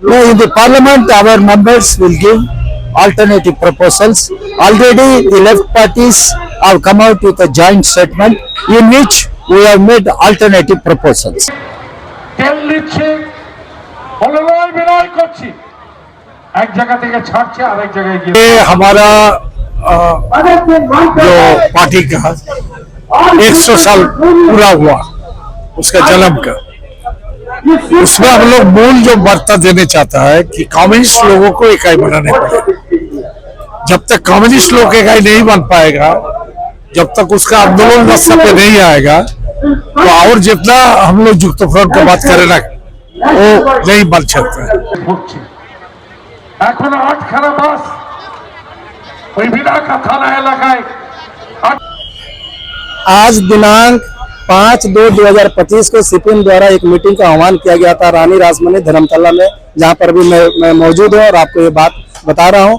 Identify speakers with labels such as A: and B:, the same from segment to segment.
A: No, in the parliament, our members will give alternative proposals. Already, the left parties have come out with a joint statement in which we have made alternative proposals. ये हमारा जो party का 100 साल पूरा हुआ उसका जन्म का, उसमें हम लोग मूल जो वार्ता देने चाहता है कि कम्युनिस्ट लोगों को इकाई बनाने पड़ेगा। जब तक कम्युनिस्ट लोग इकाई नहीं बन पाएगा, जब तक उसका आंदोलन रास्ते पे नहीं आएगा, तो और जितना हम लोग युक्त फ्रंट की बात करें ना, वो नहीं बन सकता है। आज दिनांक 5/2/2025 को सीपीएम द्वारा एक मीटिंग का आह्वान किया गया था रानी रासमणी धर्मतला में, जहां पर भी मैं मौजूद हूं और आपको ये बात बता रहा हूं।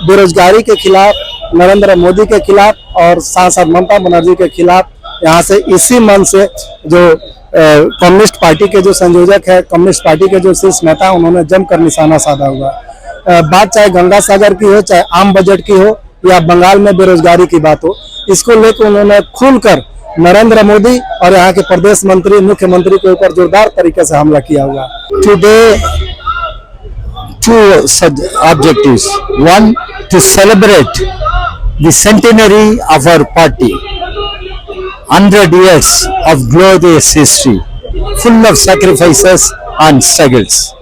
A: बेरोजगारी के खिलाफ, नरेंद्र मोदी के खिलाफ और सांसद ममता बनर्जी के खिलाफ यहां से इसी मन से जो कम्युनिस्ट पार्टी के जो संयोजक है, कम्युनिस्ट पार्टी के जो शीर्ष नेता, उन्होंने जमकर निशाना साधा हुआ। बात चाहे गंगा सागर की हो, चाहे आम बजट की हो, या बंगाल में बेरोजगारी की बात हो, इसको लेकर उन्होंने खुलकर नरेंद्र मोदी और यहाँ के प्रदेश मंत्री, मुख्यमंत्री के ऊपर जोरदार तरीके से हमला किया हुआ। Today, two objectives. One, to celebrate the centenary of our party, 100 years of glorious history, full of sacrifices and struggles.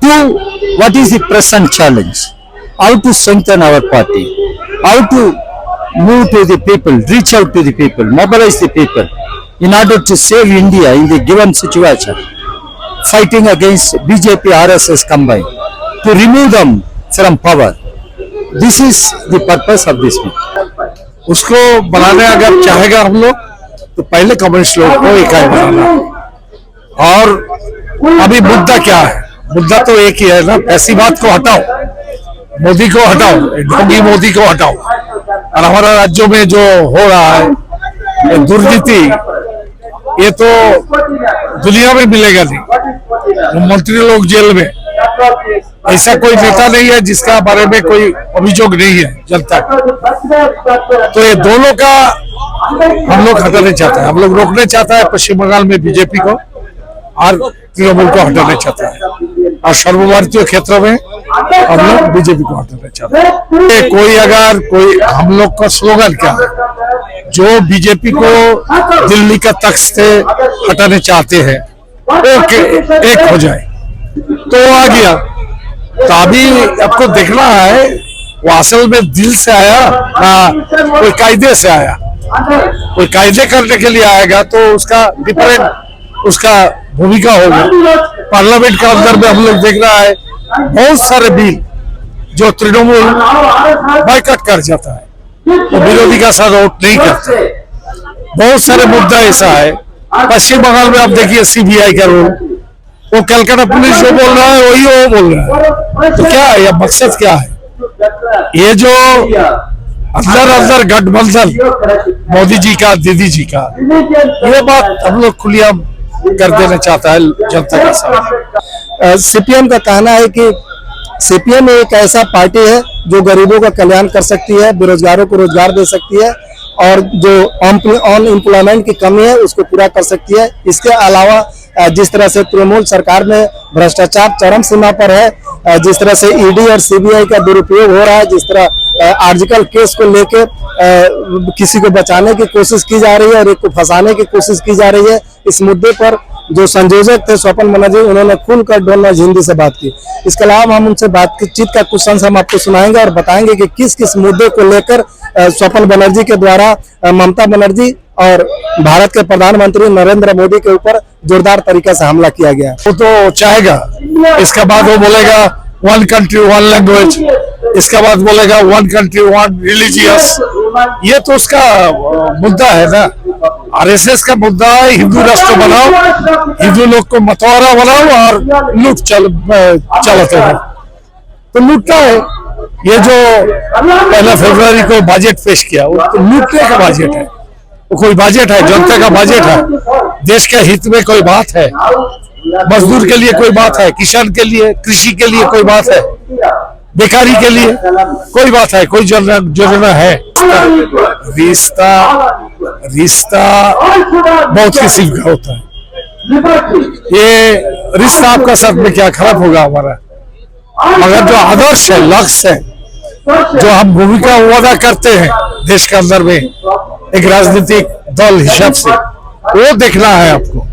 A: Two, what is the present challenge? How to strengthen our party, how to move to the people, reach out to the people, mobilize the people in order to save India in the given situation, fighting against BJP, RSS combined, to remove them from power. This is the purpose of this meeting. उसको बनाने अगर चाहेगा हम लोग, तो पहले communist लोगों को इकाई बनाना। और अभी मुद्दा क्या है? मुद्दा तो एक ही है ना, ऐसी बात को हटाओ, मोदी को हटाओ, ढोंगी मोदी को हटाओ। और हमारा राज्यों में जो हो रहा है दुर्नीति, ये तो दुनिया में मिलेगा नहीं। मंत्री लोग जेल में, ऐसा कोई नेता नहीं है जिसका बारे में कोई अभियोग नहीं है जनता। तो ये दोनों का हम लोग हटाने चाहते हैं, हम लोग रोकने चाहता है पश्चिम बंगाल में बीजेपी को, और तृणमूल को हटाना चाहता है, और सर्वभारतीय क्षेत्रों में हम लोग बीजेपी को हटाना चाहते हैं। कोई हम लोग का स्लोगन क्या है? जो बीजेपी को दिल्ली का तख्त से हटाने चाहते हैं वो एक हो जाए, तो आ गया। तो अभी आपको देखना है वो असल में दिल से आया ना कोई कायदे से आया। कोई कायदे करने के लिए आएगा तो उसका डिफरेंट उसका भूमिका होगी। पार्लियामेंट के अंदर में हम लोग देख रहा है बहुत सारे बिल जो तृणमूल बाइकआउट कर जाता है, तो विरोधी का साथ वोट नहीं करते। बहुत सारे मुद्दा ऐसा है। पश्चिम बंगाल में आप देखिए सीबीआई का रोल, वो कलकत्ता पुलिस जो बोल रहा है वही वो बोल रहा है। तो क्या है, यह मकसद क्या है? ये जो अंदर गठबंधन मोदी जी का, दीदी जी का, ये बात हम लोग खुलियाम कर देना चाहता है जनता के साथ। सीपीएम का कहना है कि सीपीएम एक ऐसा पार्टी है जो गरीबों का कल्याण कर सकती है, बेरोजगारों को रोजगार दे सकती है, और जो अनएम्प्लॉयमेंट की कमी है उसको पूरा कर सकती है। इसके अलावा जिस तरह से तृणमूल सरकार में भ्रष्टाचार चरम सीमा पर है, जिस तरह से ईडी और सीबीआई का दुरुपयोग हो रहा है, जिस तरह आर्टिकल केस को लेके किसी को बचाने की कोशिश की जा रही है और एक को फंसाने की कोशिश की जा रही है, इस मुद्दे पर जो संयोजक थे स्वपन बनर्जी, उन्होंने खुलकर डोनर हिंदी से बात की। इसके अलावा हम उनसे बातचीत का कुछ अंश हम आपको सुनाएंगे और बताएंगे कि किस किस मुद्दे को लेकर स्वपन बनर्जी के द्वारा ममता बनर्जी और भारत के प्रधानमंत्री नरेंद्र मोदी के ऊपर जोरदार तरीके से हमला किया गया। वो तो चाहेगा, इसके बाद वो बोलेगा 1 country 1 language, इसके बाद बोलेगा 1 country 1 religious। ये तो उसका मुद्दा है ना। आरएसएस का मुद्दा है हिंदू राष्ट्र बनाओ, हिंदू लोग को मतवारा बनाओ और लूट चलाते हो, तो लूटता है। ये जो 1 फरवरी को बजट पेश किया, वो तो लूटने का बजट है। वो कोई बजट है, जनता का बजट है, देश के हित में कोई बात है, मजदूर के लिए कोई बात है, किसान के लिए, कृषि के लिए कोई बात है, बेकारी के लिए कोई बात है, कोई योजना है? रिश्ता रिश्ता बहुत किस्म का होता है। ये रिश्ता आपका साथ में क्या खराब होगा हमारा, मगर जो आदर्श है, लक्ष्य है, जो हम भूमिका वादा करते हैं देश के अंदर में एक राजनीतिक दल हिसाब से, वो देखना है आपको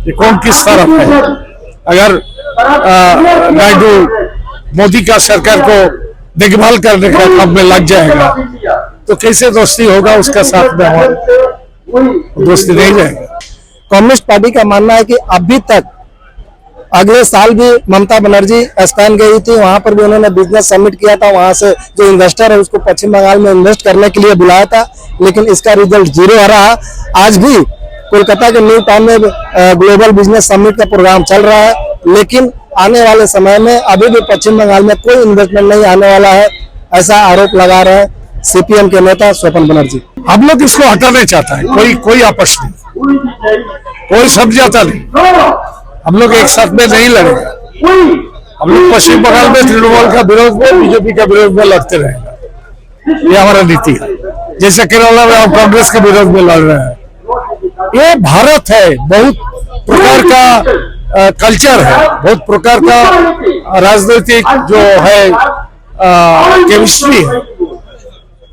A: ये कौन किस तरफ है। अगर नायडू मोदी का सरकार को देखभाल करने का काम में लग जाएगा तो कैसे दोस्ती होगा उसका साथ में, हमारी दोस्ती नहीं जाएगा।
B: कम्युनिस्ट पार्टी का मानना है कि अभी तक अगले साल भी ममता बनर्जी स्पेन गई थी, वहां पर भी उन्होंने बिजनेस समिट किया था, वहां से जो इन्वेस्टर है उसको पश्चिम बंगाल में इन्वेस्ट करने के लिए बुलाया था, लेकिन इसका रिजल्ट 0 आ रहा। आज भी कोलकाता के न्यू टाउन में ग्लोबल बिजनेस समिट का प्रोग्राम चल रहा है, लेकिन आने वाले समय में अभी भी पश्चिम बंगाल में कोई इन्वेस्टमेंट नहीं आने वाला है, ऐसा आरोप लगा रहे हैं सीपीएम के नेता स्वपन बनर्जी।
A: हम लोग इसको हटाना चाहता है, कोई आपस नहीं, कोई समझाता नहीं, हम लोग एक साथ में नहीं लड़ेगा। हम लोग पश्चिम बंगाल में तृणमूल का विरोध में, बीजेपी का विरोध में लड़ते रहेंगे, ये हमारा नीति है। जैसे केरला में हम कांग्रेस के विरोध में लड़ रहे हैं, ये भारत है, बहुत प्रकार का कल्चर है, बहुत प्रकार का राजनीतिक जो है केमिस्ट्री है।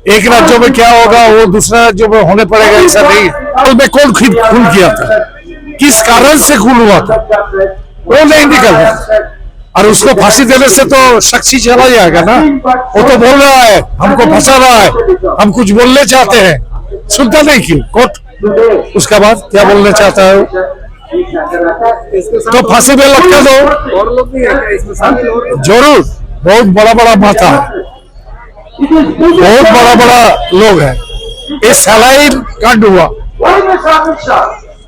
A: एक राज्यों में क्या होगा वो दूसरा राज्यों में होने पड़ेगा, ऐसा नहीं है। में कौन खून किया था, किस कारण से खून हुआ था, वो नहीं निकल रहा, और उसको फांसी देने से तो साक्षी चला जाएगा ना। वो तो बोल रहा है हमको फंसा रहा है, हम कुछ बोलने चाहते हैं, सुनता नहीं क्यों कोर्ट? उसका बाद क्या बोलना चाहता है तो फांसी में लटका दो।
B: और लोग भी हैं क्या इसमें शामिल हो रहे हैं?
A: जरूर, बहुत बड़ा बड़ा माथा है, बहुत बड़ा बड़ा लोग है। ये सलाइन कांड हुआ,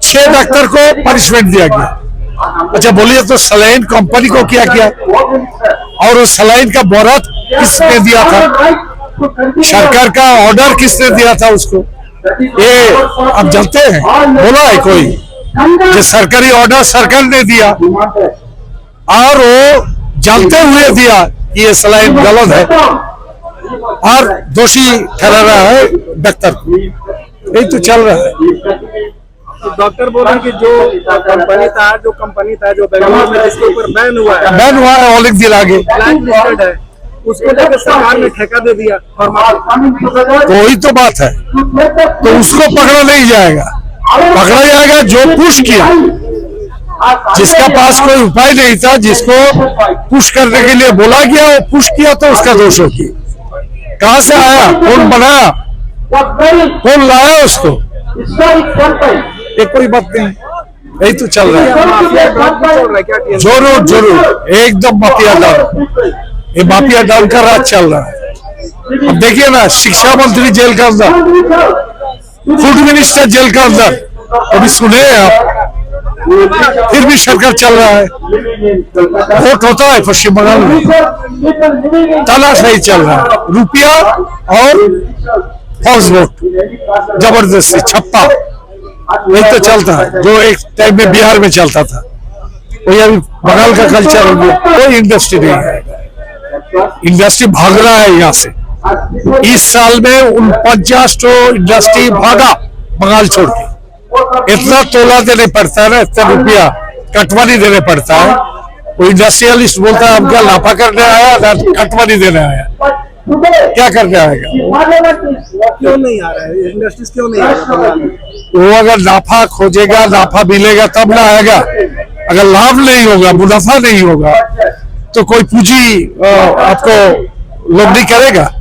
A: 6 डॉक्टर को पनिशमेंट दिया गया। अच्छा बोलिए तो सलाइन कंपनी को क्या किया, और वो सलाइन का बोरात किसने दिया था, सरकार का ऑर्डर किसने दिया था उसको? ये आप जानते हैं, बोला है कोई जो सरकारी ऑर्डर सरकार ने दिया और वो जानते हुए दिया कि ये सलाइन गलत है और दोषी ठहरा है डॉक्टर को, यही तो चल रहा है।
B: तो डॉक्टर बोल रहे कि जो कंपनी था जो बेंगलुरु में जिसके ऊपर बैन हुआ है, ऑलिक दिल आगे है, उसको लेकर सरकार ने ठेका दे दिया।
A: तो वही तो बात है, तो उसको पकड़ा नहीं जाएगा, पकड़ा जाएगा जो पुश किया, जिसका पास कोई उपाय नहीं था, जिसको पुश करने के लिए बोला गया वो पुश किया, तो उसका दोष होगी। कहां से आया, कौन बनाया, कौन लाया उसको, ये कोई बात नहीं, यही तो चल रहा है। जरूर जरूर, एकदम माफिया डाउन, ये माफिया डाउन का राज चल रहा है। अब देखिए ना, शिक्षा मंत्री जेल का अंदर, फूड मिनिस्टर जेल का अंदर, अभी सुने आप, फिर भी सरकार चल रहा है। वोट होता है पश्चिम बंगाल में, तानाशाही चल रहा है, रुपया और फौज वोट, जबरदस्ती छप्पा, वही तो चलता है जो एक टाइम में बिहार में चलता था, वही अभी बंगाल का कल्चर हो गया। कोई इंडस्ट्री नहीं है, इंडस्ट्री भाग रहा है यहाँ से। इस साल में 49 इंडस्ट्री भागा बंगाल छोड़ के, इतना तोला देने पड़ता है ना, इतना रुपया कटवानी देने पड़ता है। वो इंडस्ट्रियलिस्ट बोलता है हमका लाफा करने आया ना कटवानी देने आया, क्या करने आएगा?
B: क्यों नहीं आ रहा है इंडस्ट्रीज, क्यों नहीं आ रहा है?
A: वो अगर नाफा खोजेगा, नाफा मिलेगा तब ना आएगा। अगर लाभ नहीं होगा, मुनाफा नहीं होगा, तो कोई पूंजी आपको लोग नहीं करेगा।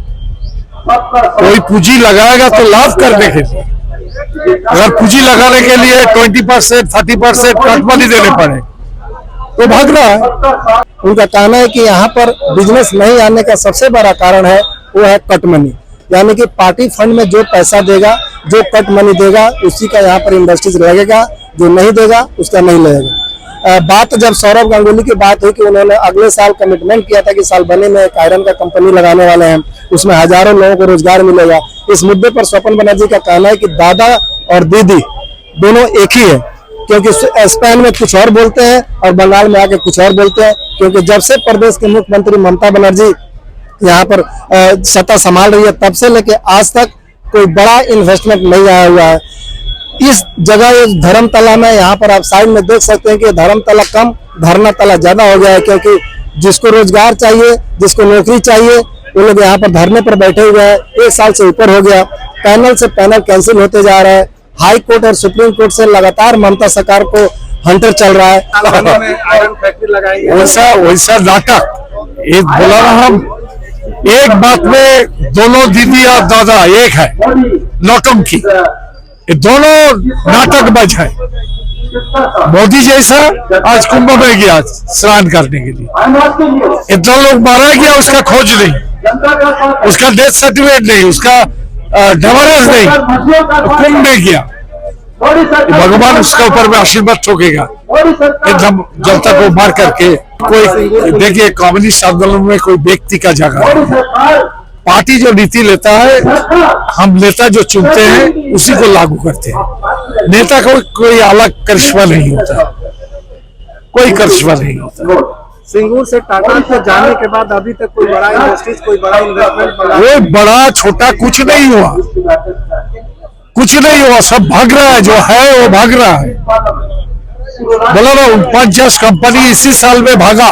A: कोई पूंजी लगाएगा तो लाभ करने के लिए, अगर पूंजी लगाने के लिए 20% 30% कटवानी देने पड़े तो भाग रहा है।
B: उनका कहना है कि यहाँ पर बिजनेस नहीं आने का सबसे बड़ा कारण है वो है कट मनी, यानी कि पार्टी फंड में जो पैसा देगा, जो कट मनी देगा, उसी का यहाँ पर इंडस्ट्रीज लगेगा, जो नहीं देगा उसका नहीं लगेगा। बात जब सौरभ गांगुली की बात हुई कि उन्होंने अगले साल कमिटमेंट किया था कि साल बने में एक आयरन का कंपनी लगाने वाले हैं, उसमें हजारों लोगों को रोजगार मिलेगा। इस मुद्दे पर स्वपन बनर्जी का कहना है कि दादा और दीदी दोनों एक ही है, क्योंकि स्पेन में कुछ और बोलते हैं और बंगाल में आके कुछ और बोलते हैं। क्योंकि जब से प्रदेश के मुख्यमंत्री ममता बनर्जी यहाँ पर सत्ता संभाल रही है, तब से लेके आज तक कोई बड़ा इन्वेस्टमेंट नहीं आया हुआ है इस जगह। ये धर्मतला में, यहाँ पर आप साइड में देख सकते हैं कि धर्मतला कम धरनातला ज्यादा हो गया है, क्योंकि जिसको रोजगार चाहिए, जिसको नौकरी चाहिए, वो लोग यहाँ पर धरने पर बैठे हुए हैं। 1 साल से ऊपर हो गया, पैनल से पैनल कैंसिल होते जा रहा है। हाई कोर्ट और सुप्रीम कोर्ट से लगातार ममता सरकार को हंटर चल रहा है।
C: आयरन फैक्ट्री लगाएंगे,
A: वैसा नाटक एक बोला ना, हम एक बात में दोनों दीदी और दादा एक है, नौटंकी, ये दोनों नाटक बज है। मोदी जैसा आज कुंभ में गया स्नान करने के लिए, इतना लोग मारा गया, उसका खोज नहीं, उसका डेथ सर्टिफिकेट नहीं, उसका डिवोर्स नहीं, कुंभ में गया। भगवान उसके ऊपर में आशीर्वाद ठोकेगा एकदम जनता को मार करके। कोई देखिए, कम्युनिस्ट आंदोलन में कोई व्यक्ति का जगह है। पार्टी जो नीति लेता है, हम नेता जो चुनते हैं उसी को लागू करते हैं। नेता को कोई अलग करिश्मा नहीं होता, कोई करिश्मा नहीं होता।
C: सिंगूर से टाटा तक जाने के बाद अभी तक कोई बड़ा इंडस्ट्रीज, कोई बड़ा इन्वेस्टमेंट,
A: वो बड़ा छोटा कुछ नहीं हुआ, कुछ नहीं हुआ, सब भाग रहा है, जो है वो भाग रहा है। बोला ना 49 कंपनी इसी साल में भागा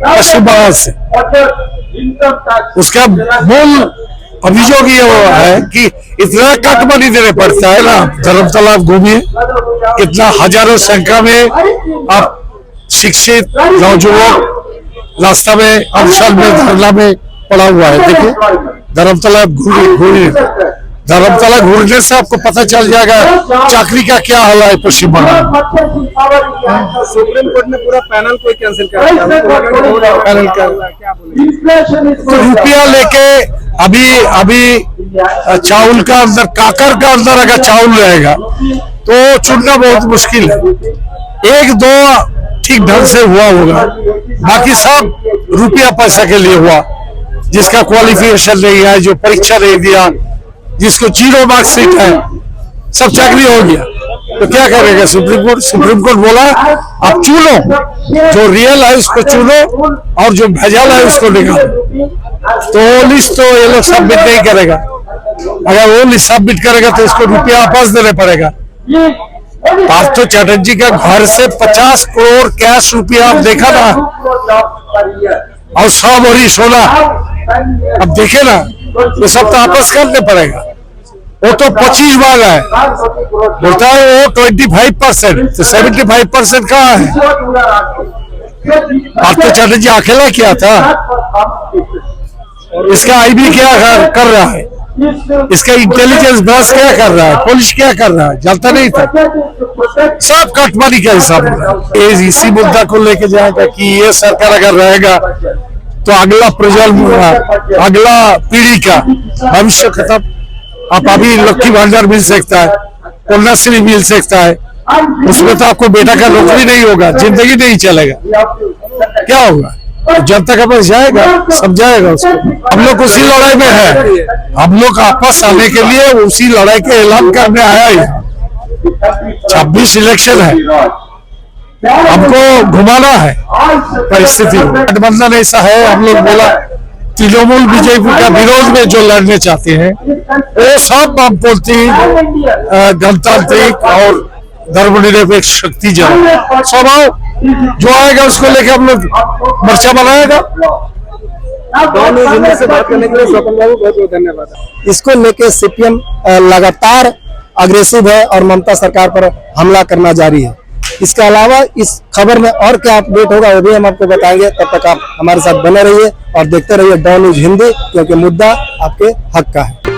A: पश्चिम बंगाल से। उसका मूल अभियोग ये है कि इतना कट मनी देने पड़ता है ना। धर्मतला घूमिए, कितना हजारों संख्या में आप शिक्षित नौजुवान रास्ता में अनशन में धरना में पड़ा हुआ है। देखिए धर्मतला धर्मतला घूरने से आपको पता चल जाएगा चाकरी का क्या हाल है पश्चिम बंगाल।
C: सुप्रीम कोर्ट ने पूरा पैनल को कैंसिल कर दिया,
A: तो रुपया लेके अभी चावल का अंदर, काकर का अंदर अगर चावल रहेगा तो चुनना बहुत मुश्किल है। 1-2 ठीक ढंग से हुआ होगा, बाकी सब रुपया पैसा के लिए हुआ। जिसका क्वालिफिकेशन नहीं है, जो परीक्षा नहीं दिया, जिसको 0 मार्क्सिट है, सब चाकरी हो गया। तो क्या करेगा सुप्रीम कोर्ट बोला आप चुनो, जो रियल है उसको चुनो और जो भेजाल है उसको निकालो। तो वो लिस्ट तो ये लोग सबमिट नहीं करेगा। अगर वो लिस्ट सबमिट करेगा तो उसको रुपया वापस देने पड़ेगा। पार्थो चैटर्जी का घर से 50 करोड़ कैश रुपया आप देखा ना, और 100 भरी सोना अब देखे ना, ये सब तो वापस करने पड़ेगा। वो तो 25 भाग है, बोलता है वो 25%, तो 75% कहाँ है? पार्थो चैटर्जी अकेला किया था। इसका आईबी क्या कर रहा है, इसका इंटेलिजेंस ब्रांच क्या कर रहा है, पुलिस क्या कर रहा है, जानता नहीं था। सब कटमारी का हिसाब है। इसी मुद्दा को लेके जाएगा कि ये सरकार अगर रहेगा तो अगला प्रजन्म, अगला पीढ़ी का भविष्य खत्म। आप अभी लक्की भंडार मिल सकता है, कन्याश्री मिल सकता है, उसमें तो आपको बेटा का नौकरी नहीं होगा, जिंदगी नहीं चलेगा। क्या होगा? जनता का पास जाएगा, सब जाएगा उसको। हम लोग उसी लड़ाई में है, हम लोग आपस आने के लिए उसी लड़ाई के ऐलान करने आया है। 26 इलेक्शन है, हमको घुमाना है परिस्थिति। गठबंधन ऐसा है, हम लोग बोला तृणमूल बीजेपी का विरोध में जो लड़ने चाहते हैं वो सब वामपंथी, गणतांत्रिक और धर्मनिरपेक्ष शक्ति स्वभाव जो आएगा उसको लेकर हम लोग मोर्चा बनाएगा।
C: से बात करने के लिए स्वपन बाबू बहुत बहुत धन्यवाद।
B: इसको लेके सीपीएम लगातार अग्रेसिव है और ममता सरकार पर हमला करना जारी है। इसके अलावा इस खबर में और क्या अपडेट होगा वो भी हम आपको बताएंगे। तब तक आप हमारे साथ बने रहिए और देखते रहिए डॉन न्यूज हिंदी, क्योंकि मुद्दा आपके हक का है।